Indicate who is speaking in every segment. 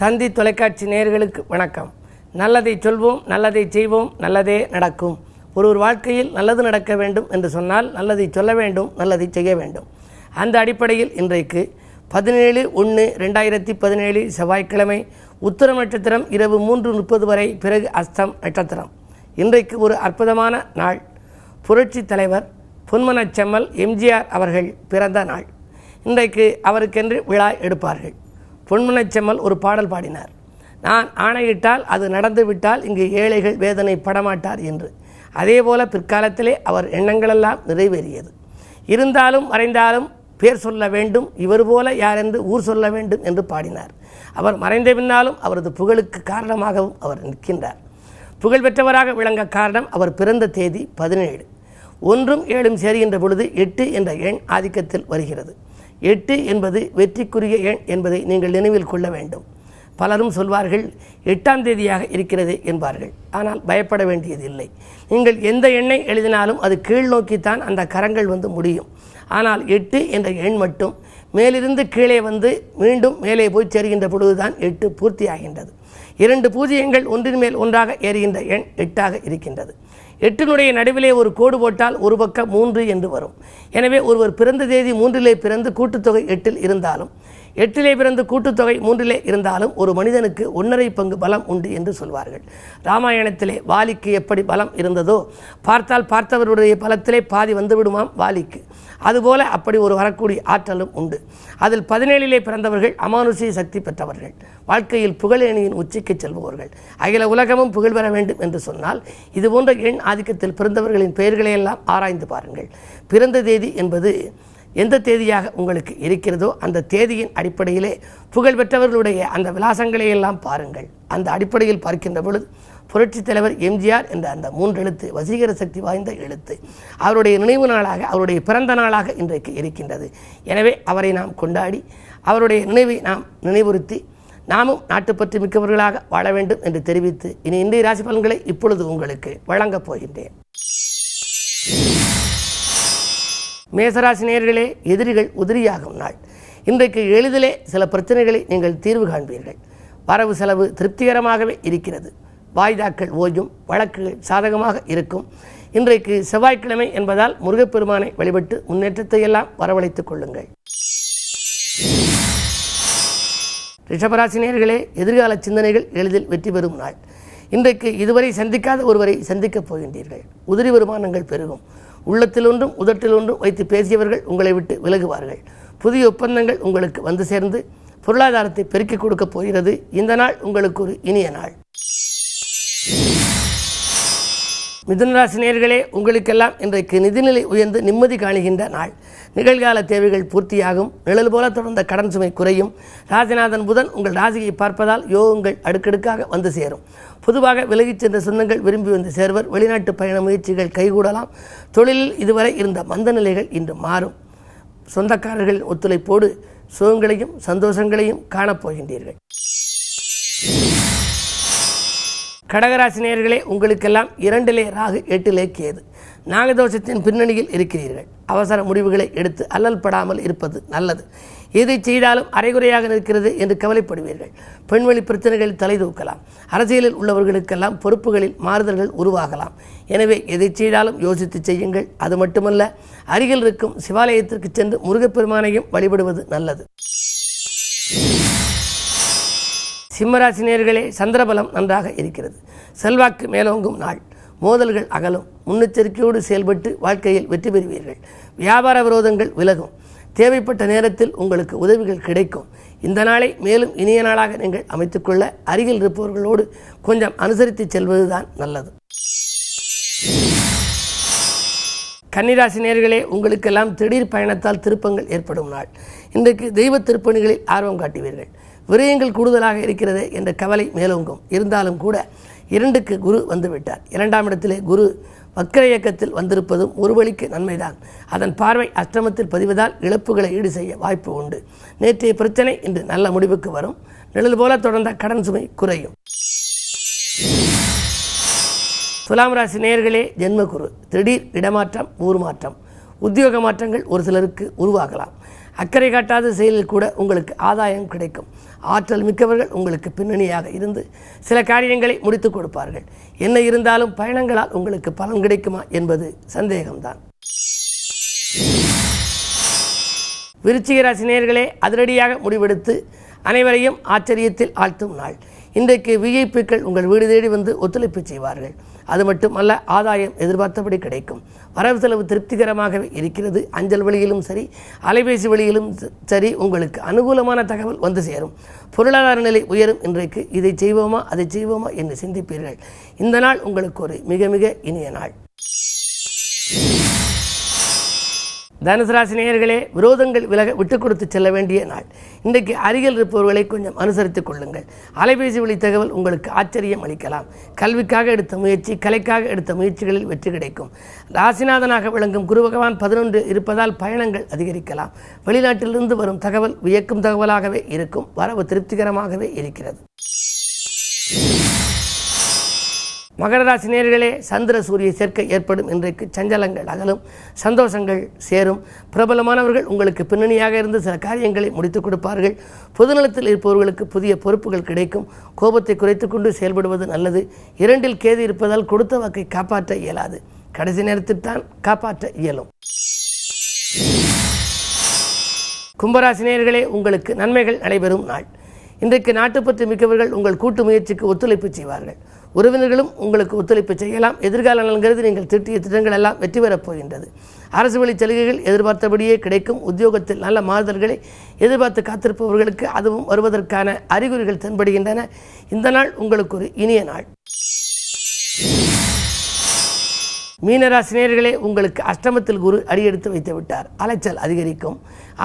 Speaker 1: தந்தி தொலைக்காட்சி நேயர்களுக்கு வணக்கம். நல்லதை சொல்வோம், நல்லதை செய்வோம், நல்லதே நடக்கும். ஒரு வாழ்க்கையில் நல்லது நடக்க வேண்டும் என்று சொன்னால் நல்லதை சொல்ல வேண்டும், நல்லதை செய்ய வேண்டும். அந்த அடிப்படையில் இன்றைக்கு 17/1/2017 செவ்வாய்க்கிழமை உத்திரம் நட்சத்திரம் இரவு 3:30 வரை, பிறகு அஸ்தம் நட்சத்திரம். இன்றைக்கு ஒரு அற்புதமான நாள். புரட்சி தலைவர் பொன்மனச்செம்மல் எம்ஜிஆர் அவர்கள் பிறந்த நாள். இன்றைக்கு அவருக்கென்று விழா எடுப்பார்கள். பொன்மனச்செம்மல் ஒரு பாடல் பாடினார். நான் ஆணையிட்டால் அது நடந்துவிட்டால் இங்கு ஏழைகள் வேதனை படமாட்டார் என்று. அதேபோல பிற்காலத்திலே அவர் எண்ணங்களெல்லாம் நிறைவேறியது. இருந்தாலும் மறைந்தாலும் பேர் சொல்ல வேண்டும், இவர் போல யாரென்று ஊர் சொல்ல வேண்டும் என்று பாடினார். அவர் மறைந்த பின்னாலும் அவரது புகழுக்கு காரணமாகவும் அவர் நிற்கின்றார். புகழ்பெற்றவராக விளங்க காரணம் அவர் பிறந்த தேதி 17. 1ம் 7ம் சேருகின்ற பொழுது 8 என்ற எண் ஆதிக்கத்தில் வருகிறது. 8 என்பது வெற்றிக்குரிய எண் என்பதை நீங்கள் நினைவில் கொள்ள வேண்டும். பலரும் சொல்வார்கள் 8ஆம் தேதியாக இருக்கிறது என்பார்கள். ஆனால் பயப்பட வேண்டியதில்லை. நீங்கள் எந்த எண்ணை எழுதினாலும் அது கீழ் நோக்கித்தான் அந்த கரங்கள் வந்து முடியும். ஆனால் 8 என்ற எண் மட்டும் மேலிருந்து கீழே வந்து மீண்டும் மேலே போய் சேருகின்ற பொழுதுதான் 8 பூர்த்தியாகின்றது. 2 பூஜ்ஜியங்கள் ஒன்றின் மேல் ஒன்றாக ஏறுகின்ற எண் 8ஆக இருக்கின்றது. 8னுடைய நடுவிலே ஒரு கோடு போட்டால் ஒரு பக்கம் 3 என்று வரும். எனவே ஒருவர் பிறந்த தேதி 3லே பிறந்து கூட்டுத்தொகை 8ல் இருந்தாலும், 8லே பிறந்து கூட்டுத்தொகை 3லே இருந்தாலும் ஒரு மனிதனுக்கு 1.5 பங்கு பலம் உண்டு என்று சொல்வார்கள். ராமாயணத்திலே வாலிக்கு எப்படி பலம் இருந்ததோ, பார்த்தால் பார்த்தவருடைய பலத்திலே பாதி வந்துவிடுமாம் வாலிக்கு. அதுபோல அப்படி ஒரு வரக்கூடிய ஆற்றலும் உண்டு. அதில் 17லே பிறந்தவர்கள் அமானுஷிய சக்தி பெற்றவர்கள். வாழ்க்கையில் புகழேணியின் உச்சிக்கு செல்பவர்கள். அகில உலகமும் புகழ் பெற வேண்டும் என்று சொன்னால் இதுபோன்ற எண் ஆதிக்கத்தில் பிறந்தவர்களின் பெயர்களையெல்லாம் ஆராய்ந்து பாருங்கள். பிறந்த தேதி என்பது எந்த தேதியாக உங்களுக்கு இருக்கிறதோ அந்த தேதியின் அடிப்படையிலே புகழ்பெற்றவர்களுடைய அந்த விலாசங்களையெல்லாம் பாருங்கள். அந்த அடிப்படையில் பார்க்கின்ற பொழுது புரட்சித் தலைவர் எம்ஜிஆர் என்ற அந்த 3 எழுத்து வசீகர சக்தி வாய்ந்த எழுத்து அவருடைய நினைவு நாளாக, அவருடைய பிறந்த நாளாக இன்றைக்கு இருக்கின்றது. எனவே அவரை நாம் கொண்டாடி அவருடைய நினைவை நாம் நினைவுறுத்தி நாமும் நாட்டுப்பற்று மிக்கவர்களாக வாழ வேண்டும் என்று தெரிவித்து இனி இன்றைய ராசி பலன்களை இப்பொழுது உங்களுக்கு வழங்கப் போகின்றேன். மேசராசி நேயர்களே, எதிரிகள் உதிரியாகும் நாள். இன்றைக்கு எளிதிலே சில பிரச்சனைகளை நீங்கள் தீர்வு காண்பீர்கள். வரவு செலவு திருப்திகரமாகவே இருக்கிறது. வாய்தாக்கள் ஓயும், வழக்குகள் சாதகமாக இருக்கும். இன்றைக்கு செவ்வாய்க்கிழமை என்பதால் முருகப்பெருமானை வழிபட்டு முன்னேற்றத்தை எல்லாம் வரவழைத்துக் கொள்ளுங்கள். ரிஷபராசி நேயர்களே, எதிர்கால சிந்தனைகள் எளிதில் வெற்றி பெறும் நாள். இன்றைக்கு இதுவரை சந்திக்காத ஒருவரை சந்திக்கப் போகின்றீர்கள். உதிரி வருமானங்கள் பெருகும். உள்ளத்தில் ஒன்றும் உதட்டில் ஒன்றும் வைத்து பேசியவர்கள் உங்களை விட்டு விலகுவார்கள். புதிய ஒப்பந்தங்கள் உங்களுக்கு வந்து சேர்ந்து பொருளாதாரத்தை பெருக்கிக் கொடுக்கப் போகிறது. இந்த நாள் உங்களுக்கு ஒரு இனிய நாள். மிதுனராசி நேயர்களே, உங்களுக்கெல்லாம் இன்றைக்கு நிதிநிலை உயர்ந்து நிம்மதி காணுகின்ற நாள். நிகழ்கால தேவைகள் பூர்த்தியாகும். நிழல் போல தொடர்ந்த கடன் சுமை குறையும். ராசிநாதன் புதன் உங்கள் ராசியை பார்ப்பதால் யோகங்கள் அடுக்கடுக்காக வந்து சேரும். பொதுவாக விலகிச் சென்ற சொந்தங்கள் விரும்பி வந்து சேர்வர். வெளிநாட்டு பயண முயற்சிகள் கைகூடலாம். தொழிலில் இதுவரை இருந்த மந்த நிலைகள் இன்று மாறும். சொந்தக்காரர்களின் ஒத்துழைப்போடு சுகங்களையும் சந்தோஷங்களையும் காணப்போகின்றீர்கள். கடகராசி நேயர்களே, உங்களுக்கெல்லாம் 2லே ராகு 8லே கேது. நாகதோஷத்தின் பின்னணியில் இருக்கிறீர்கள். அவசர முடிவுகளை எடுத்து அல்லல் படாமல் இருப்பது நல்லது. எதை செய்தாலும் அரைகுறையாக நிற்கிறது என்று கவலைப்படுவீர்கள். பெண்வெளி பிரச்சனைகளில் தலை தூக்கலாம். அரசியலில் உள்ளவர்களுக்கெல்லாம் பொறுப்புகளில் மாறுதல்கள் உருவாகலாம். எனவே எதை செய்தாலும் யோசித்து செய்யுங்கள். அது மட்டுமல்ல, அருகில் இருக்கும் சிவாலயத்திற்கு சென்று முருகப்பெருமானையும் வழிபடுவது நல்லது. சிம்மராசி நேயர்களே, சந்திரபலம் நன்றாக இருக்கிறது. செல்வாக்கு மேலோங்கும் நாள். மோதல்கள் அகலும். முன்னெச்சரிக்கையோடு செயல்பட்டு வாழ்க்கையில் வெற்றி பெறுவீர்கள். வியாபார விரோதங்கள் விலகும். தேவைப்பட்ட நேரத்தில் உங்களுக்கு உதவிகள் கிடைக்கும். இந்த நாளை மேலும் இனிய நாளாக நீங்கள் அமைத்துக்கொள்ள அருகில் இருப்பவர்களோடு கொஞ்சம் அனுசரித்து செல்வதுதான் நல்லது. கன்னிராசி நேயர்களே, உங்களுக்கெல்லாம் திடீர் பயணத்தால் திருப்பங்கள் ஏற்படும் நாள். இன்றைக்கு தெய்வ திருப்பணிகளில் ஆர்வம் காட்டுவீர்கள். விரயங்கள் கூடுதலாக இருக்கிறது என்ற கவலை மேலோங்கும். இருந்தாலும் கூட 2க்கு குரு வந்துவிட்டார். 2ஆம் இடத்திலே குரு வக்கர இயக்கத்தில் வந்திருப்பதும் ஒரு வழிக்கு நன்மைதான். அதன் பார்வை அஷ்டமத்தில் பதிவதால் இழப்புகளை ஈடு செய்ய வாய்ப்பு உண்டு. நேற்றைய பிரச்சனை இன்று நல்ல முடிவுக்கு வரும். நிழல் போல தொடர்ந்த கடன் சுமை குறையும். துலாம் ராசி நேயர்களே, ஜென்மகுரு. திடீர் இடமாற்றம், ஊர் மாற்றம், உத்தியோக மாற்றங்கள் ஒரு சிலருக்கு உருவாகலாம். அக்கறை காட்டாத செயலில் கூட உங்களுக்கு ஆதாயம் கிடைக்கும். ஆற்றல் மிக்கவர்கள் உங்களுக்கு பின்னணியாக இருந்து சில காரியங்களை முடித்து கொடுப்பார்கள். என்ன இருந்தாலும் பயணங்களால் உங்களுக்கு பலன் கிடைக்குமா என்பது சந்தேகம்தான். விருச்சிக ராசி நேயர்களே, அதிரடியாக முடிவெடுத்து அனைவரையும் ஆச்சரியத்தில் ஆழ்த்தும் நாள். இன்றைக்கு விஐபிக்கள் உங்கள் வீடு தேடி வந்து ஒத்துழைப்பு செய்வார்கள். அது மட்டுமல்ல, ஆதாயம் எதிர்பார்த்தபடி கிடைக்கும். வரவு செலவு திருப்திகரமாகவே இருக்கிறது. அஞ்சல் வழியிலும் சரி, அலைபேசி வழியிலும் சரி, உங்களுக்கு அனுகூலமான தகவல் வந்து சேரும். பொருளாதார நிலை உயரும். இன்றைக்கு இதை செய்வோமா அதை செய்வோமா என்று சிந்திப்பீர்கள். இந்த நாள் உங்களுக்கு ஒரு மிக மிக இனிய நாள். தனுசு ராசி நேயர்களே, விரோதங்கள் விலக விட்டுக் கொடுத்து செல்ல வேண்டிய நாள். இன்றைக்கு அருகில் இருப்பவர்களை கொஞ்சம் அனுசரித்துக் கொள்ளுங்கள். அலைபேசி வழி தகவல் உங்களுக்கு ஆச்சரியம் அளிக்கலாம். கல்விக்காக எடுத்த முயற்சி, கலைக்காக எடுத்த முயற்சிகளில் வெற்றி கிடைக்கும். ராசிநாதனாக விளங்கும் குரு பகவான் 11 இருப்பதால் பயணங்கள் அதிகரிக்கலாம். வெளிநாட்டிலிருந்து வரும் தகவல் வியக்கும் தகவலாகவே இருக்கும். வரவு திருப்திகரமாகவே இருக்கிறது. மகர ராசி நேயர்களே, சந்திர சூரிய சேர்க்கை ஏற்படும். இன்றைக்கு சஞ்சலங்கள் அகலும், சந்தோஷங்கள் சேரும். பிரபலமானவர்கள் உங்களுக்கு பின்னணியாக இருந்து சில காரியங்களை முடித்துக் கொடுப்பார்கள். பொதுநலத்தில் இருப்பவர்களுக்கு புதிய பொறுப்புகள் கிடைக்கும். கோபத்தை குறைத்துக் கொண்டு செயல்படுவது நல்லது. 2 கேது இருப்பதால் கொடுத்த வாக்கை காப்பாற்ற இயலாது. கடைசி நேரத்தில் தான் காப்பாற்ற இயலும். கும்பராசி நேயர்களே, உங்களுக்கு நன்மைகள் நடைபெறும் நாள். இன்றைக்கு நாட்டுப்பற்று மிக்கவர்கள் உங்கள் கூட்டு முயற்சிக்கு ஒத்துழைப்பு செய்வார்கள். உறவினர்களும் உங்களுக்கு ஒத்துழைப்பு செய்யலாம். எதிர்கால நலன்கிறது நீங்கள் தீட்டிய திட்டங்கள் எல்லாம் வெற்றி பெறப் போகின்றது. அரசு வழி சலுகைகள் எதிர்பார்த்தபடியே கிடைக்கும். உத்தியோகத்தில் நல்ல மாறுதல்களை எதிர்பார்த்து காத்திருப்பவர்களுக்கு அதுவும் வருவதற்கான அறிகுறிகள் தென்படுகின்றன. இந்த நாள் உங்களுக்கு ஒரு இனிய நாள். மீனராசி நேயர்களே, உங்களுக்கு அஷ்டமத்தில் குரு அடியெடுத்து வைத்து விட்டார். அலைச்சல் அதிகரிக்கும்.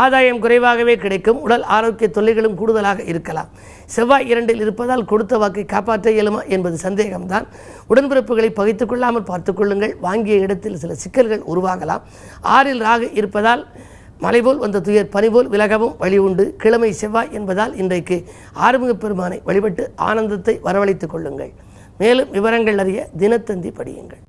Speaker 1: ஆதாயம் குறைவாகவே கிடைக்கும். உடல் ஆரோக்கிய தொல்லைகளும் கூடுதலாக இருக்கலாம். செவ்வாய் 2 இருப்பதால் கொடுத்த வாக்கை காப்பாற்ற இயலுமா என்பது சந்தேகம்தான். உடன்பிறப்புகளை பகைத்துக் கொள்ளாமல் பார்த்துக் கொள்ளுங்கள். வாங்கிய இடத்தில் சில சிக்கல்கள் உருவாகலாம். 6 ராகு இருப்பதால் மலைபோல் வந்த துயர் பனிபோல் விலகவும் வழி உண்டு. கிழமை செவ்வாய் என்பதால் இன்றைக்கு ஆறுமுகப் பெருமானை வழிபட்டு ஆனந்தத்தை வரவழைத்துக் கொள்ளுங்கள். மேலும் விவரங்கள் அறிய தினத்தந்தி படியுங்கள்.